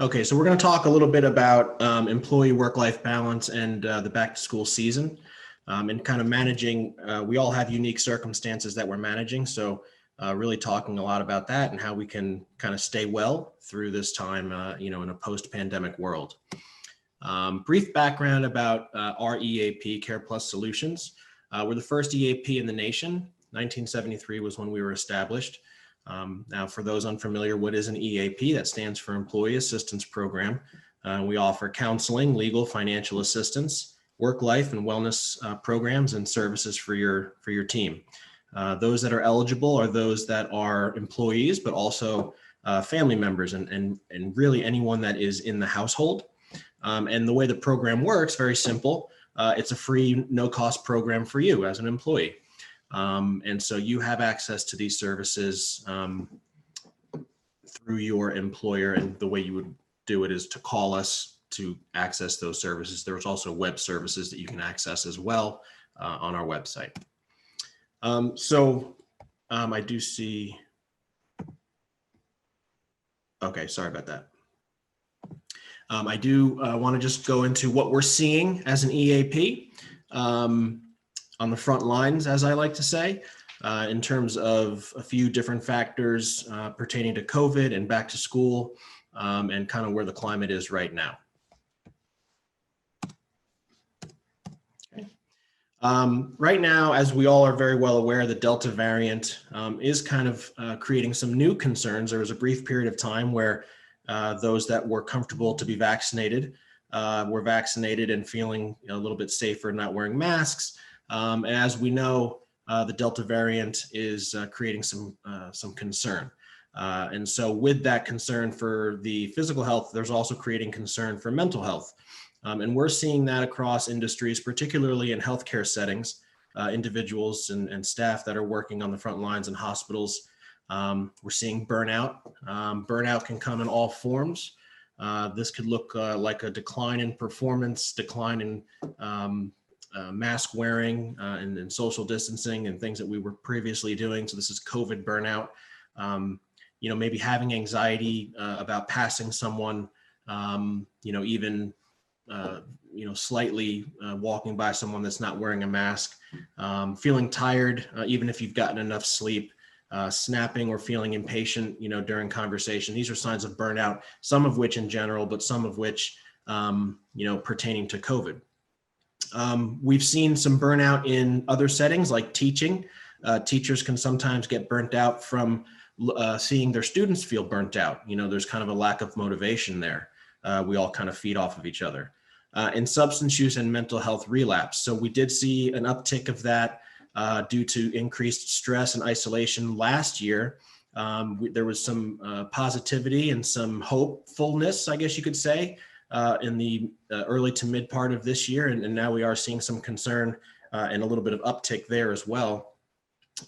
Okay, so we're going to talk a little bit about employee work-life balance and the back-to-school season, and kind of managing. We all have unique circumstances that we're managing, so really talking a lot about that and how we can kind of stay well through this time, in a post-pandemic world. Brief background about our EAP, Care Plus Solutions. We're the first EAP in the nation. 1973 was when we were established. Now, for those unfamiliar, what is an EAP? That stands for Employee Assistance Program. We offer counseling, legal, financial assistance, work life and wellness programs and services for your team. Those that are eligible are those that are employees, but also family members and really anyone that is in the household. And the way the program works, very simple. It's a free, no-cost program for you as an employee. And so you have access to these services through your employer, and the way you would do it is to call us to access those services. There's also web services that you can access as well on our website. I do see, okay, sorry about that. I do want to just go into what we're seeing as an EAP. On the front lines, as I like to say, in terms of a few different factors pertaining to COVID and back to school, and kind of where the climate is right now. Okay. Right now, as we all are very well aware, the Delta variant is kind of creating some new concerns. There was a brief period of time where those that were comfortable to be vaccinated were vaccinated and feeling a little bit safer not wearing masks. As we know, the Delta variant is creating some concern. And so with that concern for the physical health, there's also creating concern for mental health. And we're seeing that across industries, particularly in healthcare settings, individuals and staff that are working on the front lines in hospitals. We're seeing burnout. Burnout can come in all forms. This could look like a decline in performance, decline in mask wearing and social distancing and things that we were previously doing. So this is COVID burnout. Maybe having anxiety about passing someone, even slightly walking by someone that's not wearing a mask, feeling tired, even if you've gotten enough sleep, snapping or feeling impatient, during conversation. These are signs of burnout, some of which in general, but some of which, pertaining to COVID. We've seen some burnout in other settings like teaching. Teachers can sometimes get burnt out from seeing their students feel burnt out. There's kind of a lack of motivation there. We all kind of feed off of each other. And substance use and mental health relapse. So we did see an uptick of that due to increased stress and isolation last year. There was some positivity and some hopefulness, I guess you could say, in the early to mid part of this year. And now we are seeing some concern and a little bit of uptick there as well.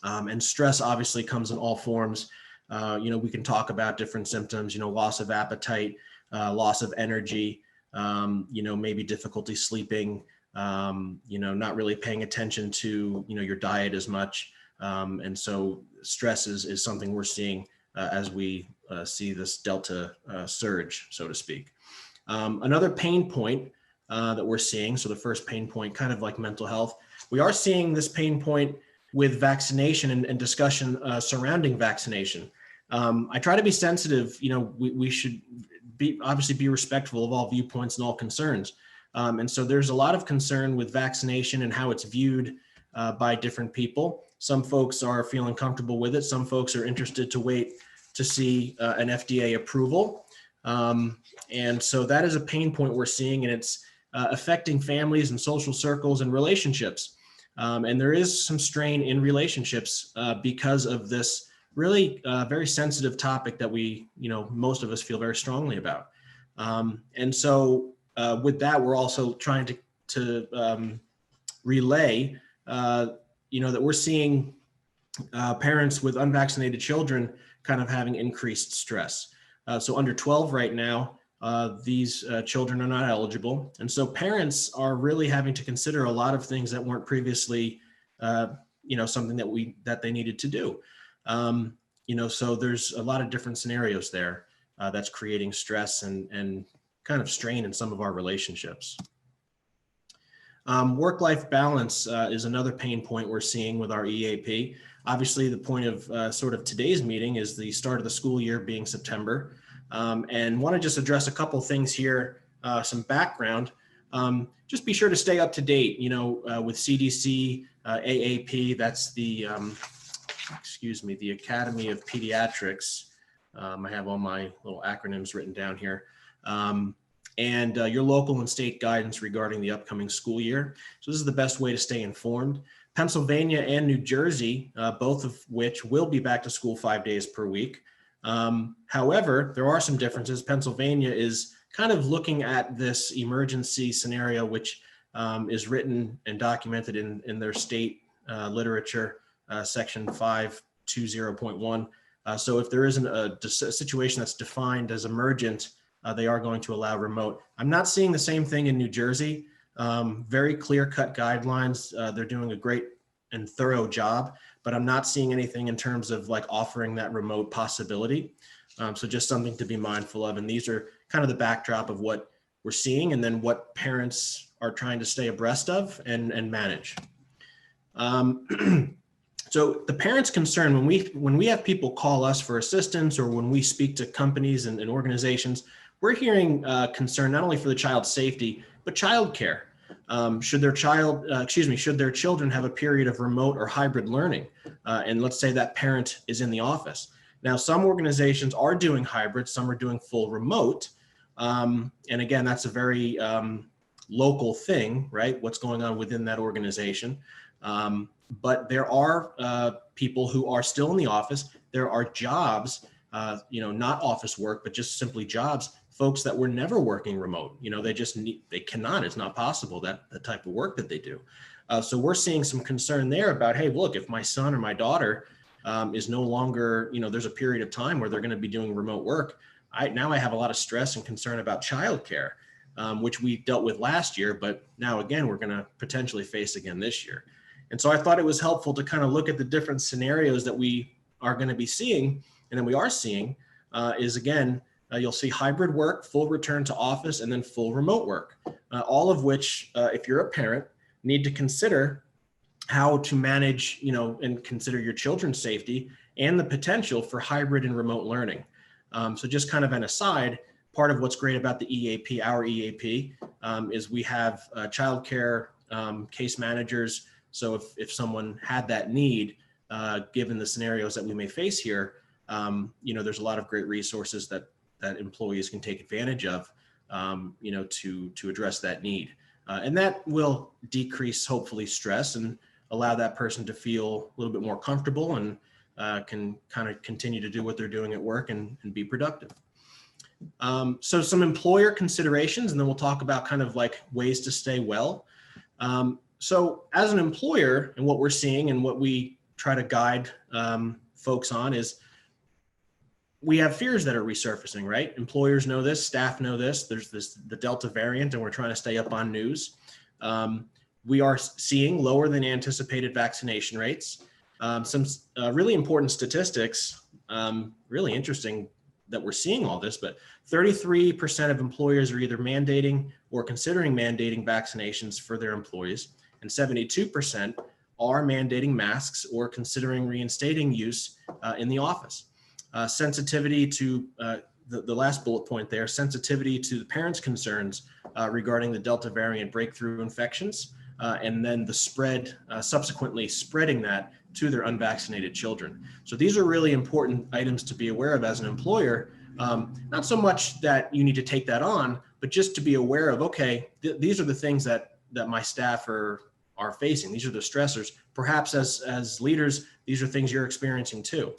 And stress obviously comes in all forms. We can talk about different symptoms, loss of appetite, loss of energy, maybe difficulty sleeping, not really paying attention to, your diet as much. And so stress is something we're seeing as we see this Delta surge, so to speak. Another pain point that we're seeing, so the first pain point, kind of like mental health, we are seeing this pain point with vaccination and discussion surrounding vaccination. I try to be sensitive. We should obviously be respectful of all viewpoints and all concerns. And so there's a lot of concern with vaccination and how it's viewed by different people. Some folks are feeling comfortable with it. Some folks are interested to wait to see an FDA approval. And so that is a pain point we're seeing, and it's affecting families and social circles and relationships. And there is some strain in relationships because of this really very sensitive topic that we, most of us feel very strongly about. And so with that, we're also trying to relay, that we're seeing parents with unvaccinated children kind of having increased stress. So under 12 right now, these children are not eligible. And so parents are really having to consider a lot of things that weren't previously, something that they needed to do. So there's a lot of different scenarios there. that's creating stress and kind of strain in some of our relationships. Work-life balance is another pain point we're seeing with our EAP. Obviously, the point of sort of today's meeting is the start of the school year being September. And want to just address a couple things here, some background. Just be sure to stay up to date, with CDC, AAP, that's the, the Academy of Pediatrics. I have all my little acronyms written down here. And your local and state guidance regarding the upcoming school year. So this is the best way to stay informed. Pennsylvania and New Jersey, both of which will be back to school 5 days per week. However, there are some differences. Pennsylvania is kind of looking at this emergency scenario, which is written and documented in their state literature, section 520.1. So if there isn't a situation that's defined as emergent, they are going to allow remote. I'm not seeing the same thing in New Jersey. Very clear-cut guidelines. They're doing a great and thorough job, but I'm not seeing anything in terms of like offering that remote possibility. So just something to be mindful of. And these are kind of the backdrop of what we're seeing and then what parents are trying to stay abreast of and manage. So the parents' concern, when we have people call us for assistance or when we speak to companies and organizations, we're hearing concern not only for the child's safety, but childcare. Should their children have a period of remote or hybrid learning? And let's say that parent is in the office. Now, some organizations are doing hybrid, some are doing full remote. And again, that's a very local thing, right? What's going on within that organization. But there are people who are still in the office. There are jobs, not office work, but just simply jobs, folks that were never working remote. They cannot, it's not possible, that the type of work that they do. So we're seeing some concern there about, hey, look, if my son or my daughter is no longer, there's a period of time where they're going to be doing remote work. Now I have a lot of stress and concern about childcare, which we dealt with last year, but now again, we're going to potentially face again this year. And so I thought it was helpful to kind of look at the different scenarios that we are going to be seeing, and then we are seeing is again, you'll see hybrid work, full return to office, and then full remote work, all of which, if you're a parent, need to consider how to manage, and consider your children's safety and the potential for hybrid and remote learning. So just kind of an aside, part of what's great about the EAP, our EAP, is we have childcare case managers. So if someone had that need, given the scenarios that we may face here, there's a lot of great resources that employees can take advantage of, to address that need. And that will decrease, hopefully, stress and allow that person to feel a little bit more comfortable and can kind of continue to do what they're doing at work and be productive. So some employer considerations, and then we'll talk about kind of like ways to stay well. So as an employer, and what we're seeing and what we try to guide folks on is we have fears that are resurfacing, right? Employers know this, staff know this. There's the Delta variant, and we're trying to stay up on news. We are seeing lower than anticipated vaccination rates. Some really important statistics, really interesting that we're seeing all this, but 33% of employers are either mandating or considering mandating vaccinations for their employees, and 72% are mandating masks or considering reinstating use in the office. Sensitivity to the last bullet point there, sensitivity to the parents' concerns regarding the Delta variant breakthrough infections, and then the spread, subsequently spreading that to their unvaccinated children. So these are really important items to be aware of as an employer. Not so much that you need to take that on, but just to be aware of, okay, these are the things that my staff are facing. These are the stressors. Perhaps as leaders, these are things you're experiencing too.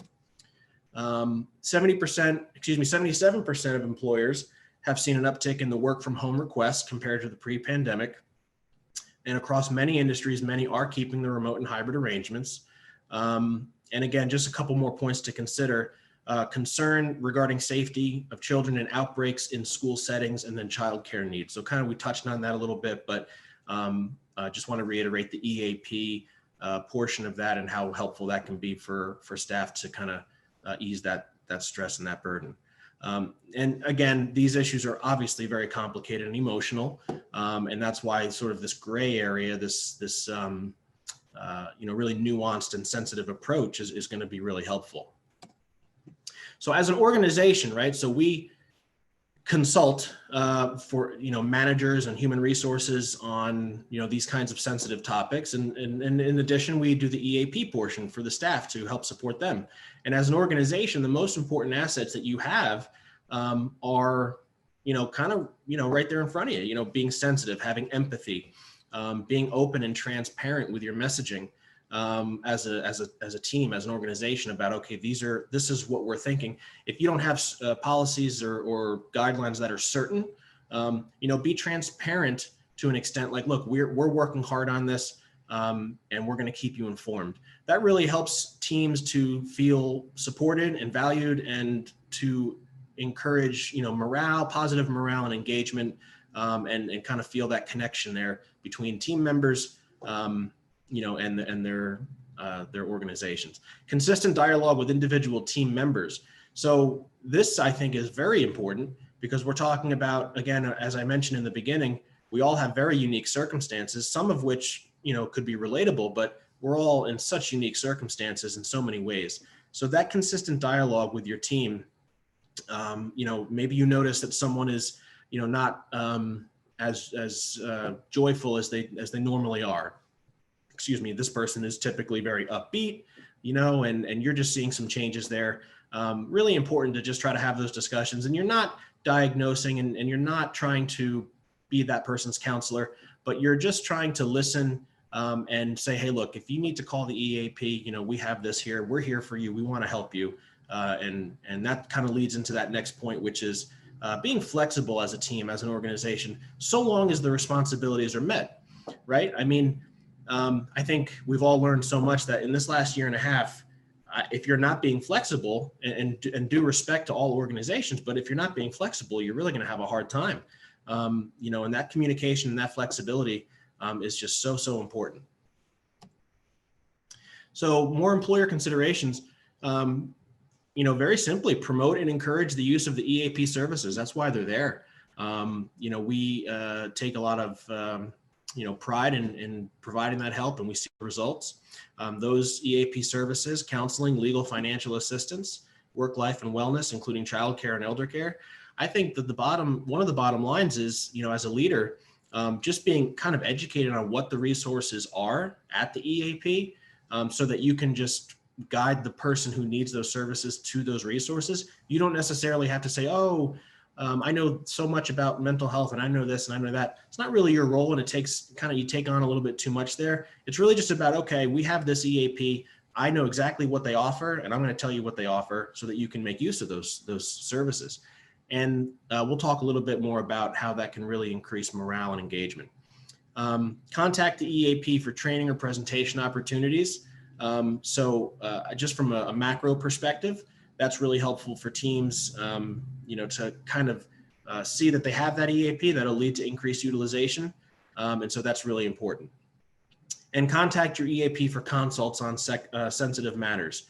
77% of employers have seen an uptick in the work from home requests compared to the pre-pandemic. And across many industries, many are keeping the remote and hybrid arrangements. And again, just a couple more points to consider. Concern regarding safety of children and outbreaks in school settings, and then childcare needs. So kind of we touched on that a little bit, but just want to reiterate the EAP portion of that and how helpful that can be for staff to kind of ease that stress and that burden. And again, these issues are obviously very complicated and emotional. And that's why sort of this gray area, this really nuanced and sensitive approach is going to be really helpful. So as an organization, right, so we consult for managers and human resources on these kinds of sensitive topics, and in addition we do the EAP portion for the staff to help support them. And as an organization, the most important assets that you have are right there in front of you, being sensitive, having empathy, being open and transparent with your messaging as a team, as an organization, about, okay, this is what we're thinking. If you don't have policies or guidelines that are certain, be transparent to an extent, like, look, we're working hard on this, and we're going to keep you informed. That really helps teams to feel supported and valued, and to encourage morale, positive morale and engagement, and kind of feel that connection there between team members and their organizations. Consistent dialogue with individual team members. So this, I think, is very important, because we're talking about, again, as I mentioned in the beginning, we all have very unique circumstances, some of which could be relatable, but we're all in such unique circumstances in so many ways. So that consistent dialogue with your team, maybe you notice that someone is not as joyful as they normally are. Excuse me, this person is typically very upbeat, and you're just seeing some changes there. Really important to just try to have those discussions, and you're not diagnosing and you're not trying to be that person's counselor, but you're just trying to listen and say, hey, look, if you need to call the EAP, we have this here, we're here for you, we want to help you. And that kind of leads into that next point, which is being flexible as a team, as an organization, so long as the responsibilities are met, right? I mean, I think we've all learned so much that in this last year and a half, if you're not being flexible, and due respect to all organizations, but if you're not being flexible, you're really going to have a hard time. And that communication and that flexibility is just so important. So more employer considerations, very simply promote and encourage the use of the EAP services. That's why they're there. We take a lot of pride in providing that help, and we see the results. Those EAP services, counseling, legal, financial assistance, work, life, and wellness, including childcare and elder care. I think that one of the bottom lines is, as a leader, just being kind of educated on what the resources are at the EAP, so that you can just guide the person who needs those services to those resources. You don't necessarily have to say, I know so much about mental health, and I know this and I know that. It's not really your role, and it takes you take on a little bit too much there. It's really just about, okay, we have this EAP. I know exactly what they offer, and I'm going to tell you what they offer so that you can make use of those services. And we'll talk a little bit more about how that can really increase morale and engagement. Contact the EAP for training or presentation opportunities. Just from a macro perspective, that's really helpful for teams, to kind of see that they have that EAP. That'll lead to increased utilization. And so that's really important. And contact your EAP for consults on sensitive matters.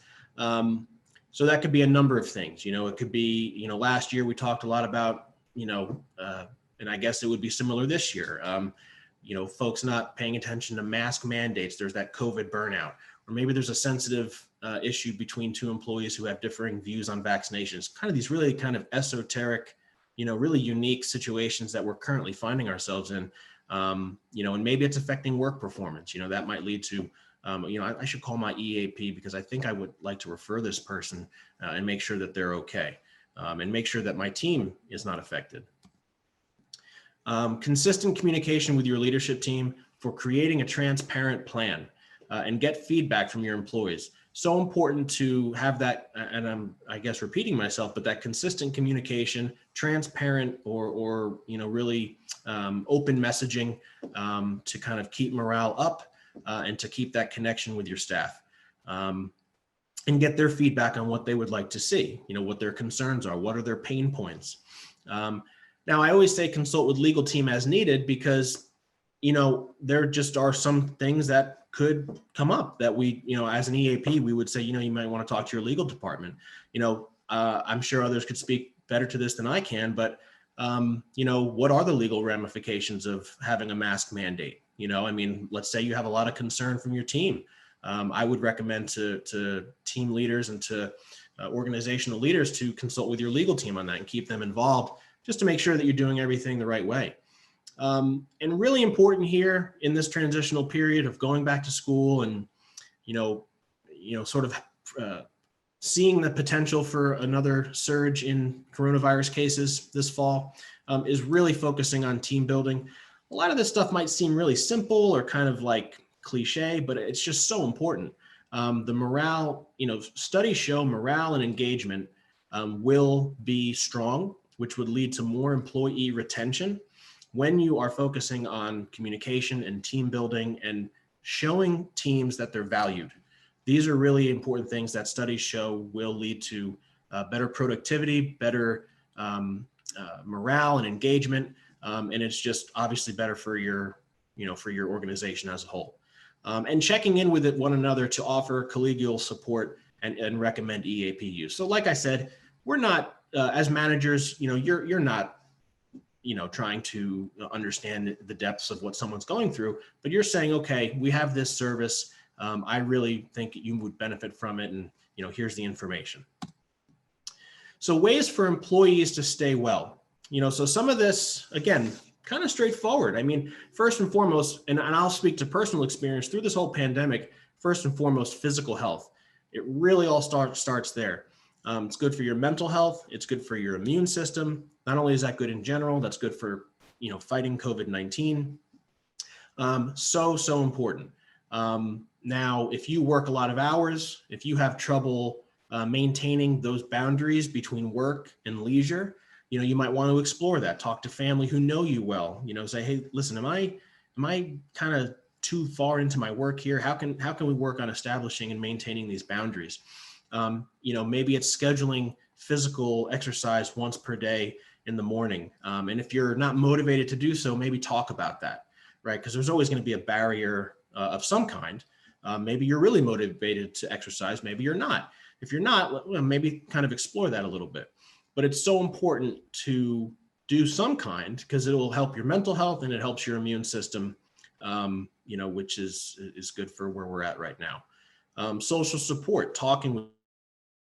So that could be a number of things. It could be, last year we talked a lot about, and I guess it would be similar this year, folks not paying attention to mask mandates. There's that COVID burnout. Or maybe there's a sensitive issue between two employees who have differing views on vaccinations. Kind of these really kind of esoteric, really unique situations that we're currently finding ourselves in. And maybe it's affecting work performance. That might lead to, I should call my EAP because I think I would like to refer this person and make sure that they're okay, and make sure that my team is not affected. Consistent communication with your leadership team for creating a transparent plan. And get feedback from your employees. So important to have that, and I'm, I guess, repeating myself, but that consistent communication, transparent or really open messaging to kind of keep morale up and to keep that connection with your staff. And get their feedback on what they would like to see, what their concerns are, what are their pain points. Now, I always say consult with legal team as needed because, there just are some things that could come up that we, as an EAP, we would say, you might want to talk to your legal department. I'm sure others could speak better to this than I can, but what are the legal ramifications of having a mask mandate? I mean, let's say you have a lot of concern from your team. I would recommend to team leaders and to organizational leaders to consult with your legal team on that and keep them involved, just to make sure that you're doing everything the right way. And really important here in this transitional period of going back to school and, sort of seeing the potential for another surge in coronavirus cases this fall, is really focusing on team building. A lot of this stuff might seem really simple or kind of like cliche, but it's just so important. The morale, studies show morale and engagement will be strong, which would lead to more employee retention when you are focusing on communication and team building and showing teams that they're valued. These are really important things that studies show will lead to better productivity, better morale and engagement, and it's just obviously better for your organization as a whole. And checking in with one another to offer collegial support and recommend EAP use. So like I said, we're not, as managers, you're not, trying to understand the depths of what someone's going through, but you're saying, okay, we have this service. I really think you would benefit from it. And, here's the information. So ways for employees to stay well, so some of this, again, kind of straightforward. I mean, first and foremost, and I'll speak to personal experience through this whole pandemic, first and foremost, physical health. It really all starts there. It's good for your mental health. It's good for your immune system. Not only is that good in general, that's good for, fighting COVID-19. So important. Now, if you work a lot of hours, if you have trouble maintaining those boundaries between work and leisure, you might want to explore that. Talk to family who know you well. Say, hey, listen, am I kind of too far into my work here? How can we work on establishing and maintaining these boundaries? Maybe it's scheduling physical exercise once per day in the morning. And if you're not motivated to do so, maybe talk about that, right? Because there's always going to be a barrier of some kind. Maybe you're really motivated to exercise. Maybe you're not. If you're not, maybe kind of explore that a little bit. But it's so important to do some kind because it will help your mental health and it helps your immune system, which is good for where we're at right now. Social support, talking with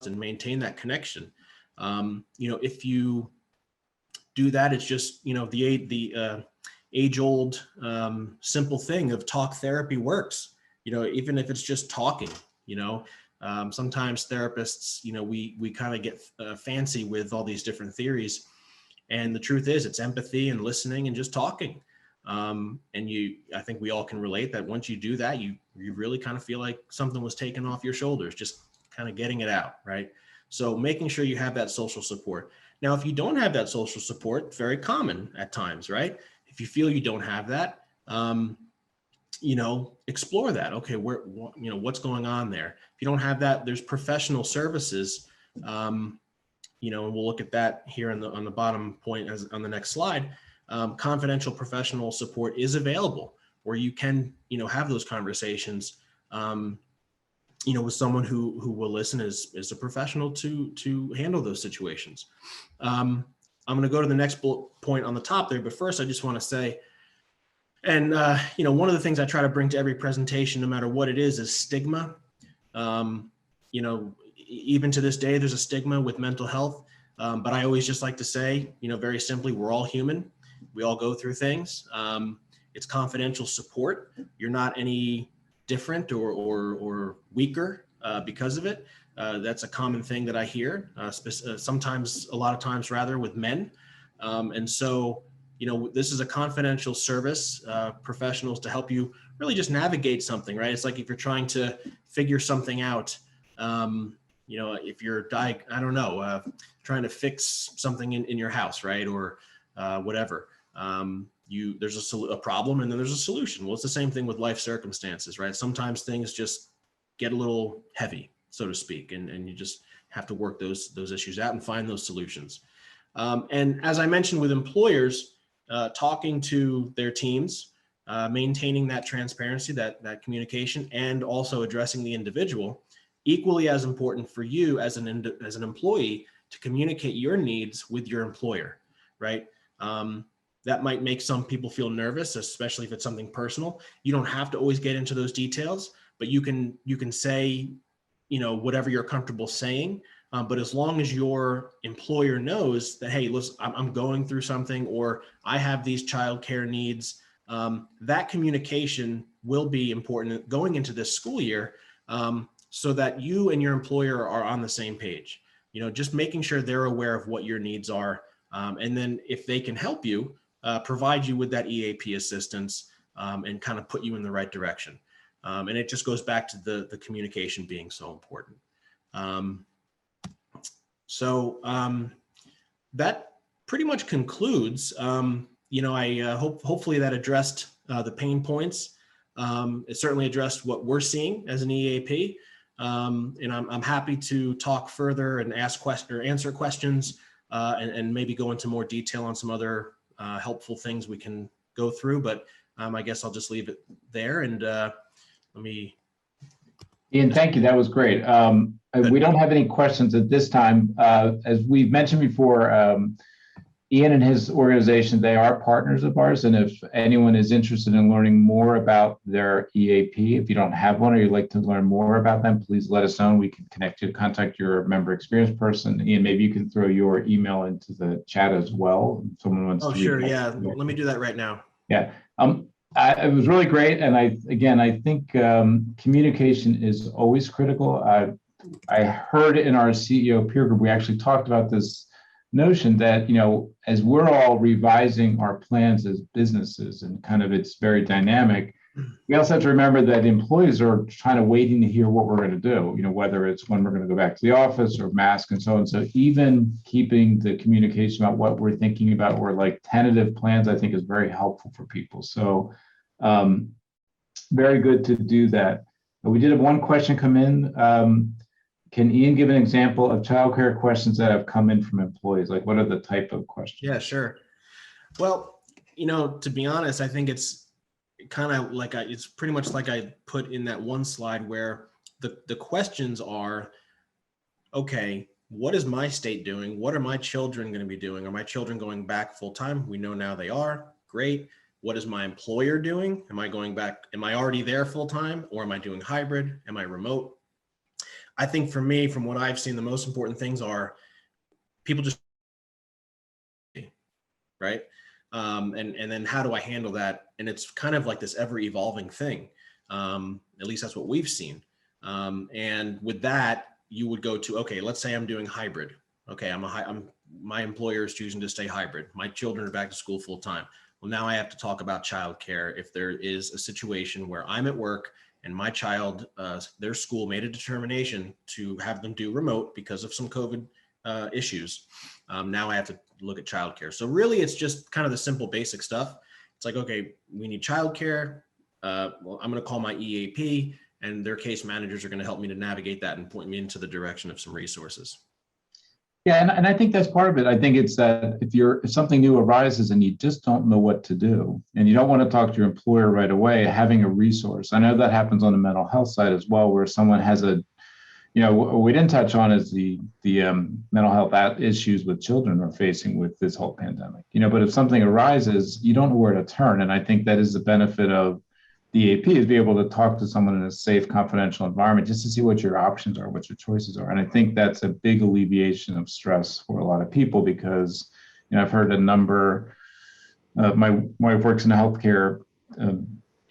and maintain that connection. If you do that, it's just, the age-old simple thing of talk therapy works, even if it's just talking, sometimes therapists, we kind of get fancy with all these different theories. And the truth is it's empathy and listening and just talking. And I think we all can relate that once you do that, you really kind of feel like something was taken off your shoulders, just kind of getting it out, right? So making sure you have that social support. Now, if you don't have that social support, very common at times, right? If you feel you don't have that, explore that. Okay, what's going on there? If you don't have that, there's professional services. And we'll look at that here on the bottom point on the next slide. Confidential professional support is available where you can, have those conversations, with someone who will listen as a professional to handle those situations. I'm going to go to the next bullet point on the top there, but first I just want to say, and one of the things I try to bring to every presentation, no matter what it is stigma. Even to this day, there's a stigma with mental health, but I always just like to say, very simply, we're all human. We all go through things. It's confidential support. You're not any different or weaker because of it. That's a common thing that I hear, sometimes, a lot of times rather, with men. And so, this is a confidential service, professionals to help you really just navigate something, right? It's like if you're trying to figure something out, if you're trying to fix something in your house, right? Or whatever. There's a problem and then there's a solution. Well, it's the same thing with life circumstances, right? Sometimes things just get a little heavy, so to speak, and you just have to work those issues out and find those solutions. And as I mentioned with employers, talking to their teams, maintaining that transparency, that communication, and also addressing the individual, equally as important for you as an employee to communicate your needs with your employer, right? That might make some people feel nervous, especially if it's something personal. You don't have to always get into those details, but you can say, whatever you're comfortable saying. But as long as your employer knows that, hey, listen, I'm going through something, or I have these childcare needs, that communication will be important going into this school year, so that you and your employer are on the same page. Just making sure they're aware of what your needs are, and then if they can help you, provide you with that EAP assistance, and kind of put you in the right direction. And it just goes back to the communication being so important. That pretty much concludes. Hopefully that addressed the pain points. It certainly addressed what we're seeing as an EAP. And I'm happy to talk further and answer questions, and maybe go into more detail on some other helpful things we can go through. But I guess I'll just leave it there, and let me. Ian, thank you. That was great. We don't have any questions at this time. As we've mentioned before, Ian and his organization, they are partners of ours. And if anyone is interested in learning more about their EAP, if you don't have one or you'd like to learn more about them, please let us know. We can connect you, contact your member experience person. Ian, maybe you can throw your email into the chat as well. If someone wants to. Oh, sure. Yeah. Let me do that right now. Yeah. It was really great. And I think communication is always critical. I heard in our CEO peer group, we actually talked about this notion that, as we're all revising our plans as businesses and it's very dynamic, we also have to remember that employees are waiting to hear what we're going to do, whether it's when we're going to go back to the office or mask and so on. So even keeping the communication about what we're thinking about or like tentative plans, I think is very helpful for people. So very good to do that. We did have one question come in. Can Ian give an example of childcare questions that have come in from employees? Like, what are the type of questions? Yeah, sure. Well, to be honest, I think it's kind of like it's pretty much like I put in that one slide where the questions are, okay, what is my state doing? What are my children going to be doing? Are my children going back full time? We know now they are. Great. What is my employer doing? Am I going back? Am I already there full time, or am I doing hybrid? Am I remote? I think for me, from what I've seen, the most important things are people just, right? And then how do I handle that? And it's kind of like this ever evolving thing. At least that's what we've seen. And with that, you would go to, okay, let's say I'm doing hybrid. Okay, my employer is choosing to stay hybrid. My children are back to school full time. Well, now I have to talk about childcare. If there is a situation where I'm at work and my child, their school made a determination to have them do remote because of some COVID issues. Now I have to look at childcare. So really, it's just kind of the simple basic stuff. It's like, okay, we need childcare. Well, I'm going to call my EAP, and their case managers are going to help me to navigate that and point me into the direction of some resources. Yeah, and I think that's part of it. I think it's that if something new arises and you just don't know what to do, and you don't want to talk to your employer right away, having a resource. I know that happens on the mental health side as well, where someone has what we didn't touch on is the mental health issues with children are facing with this whole pandemic. But if something arises, you don't know where to turn, and I think that is the benefit of the EAP, is be able to talk to someone in a safe, confidential environment just to see what your options are, what your choices are. And I think that's a big alleviation of stress for a lot of people, because I've heard a number of my wife works in the healthcare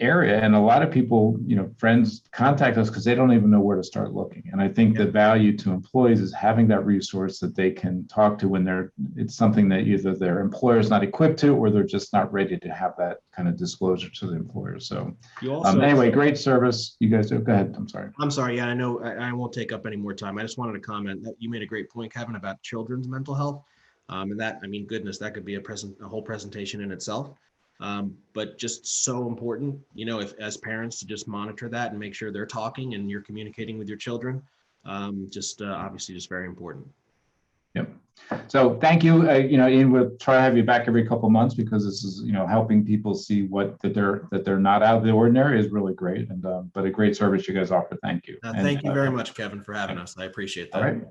area, and a lot of people, friends contact us because they don't even know where to start looking. And I think the value to employees is having that resource that they can talk to when it's something that either their employer is not equipped to, or they're just not ready to have that kind of disclosure to the employer. So anyway, great service you guys do. Go ahead. I'm sorry. Yeah, I know I won't take up any more time. I just wanted to comment that you made a great point, Kevin, about children's mental health. And that, goodness, that could be a whole presentation in itself. But just so important, if as parents, to just monitor that and make sure they're talking and you're communicating with your children. Obviously just very important. Yep. So thank you. Ian, we'll try to have you back every couple of months, because this is, helping people see that they're not out of the ordinary is really great. And but a great service you guys offer. Thank you. Thank you very much, Kevin, for having us. I appreciate that. All right.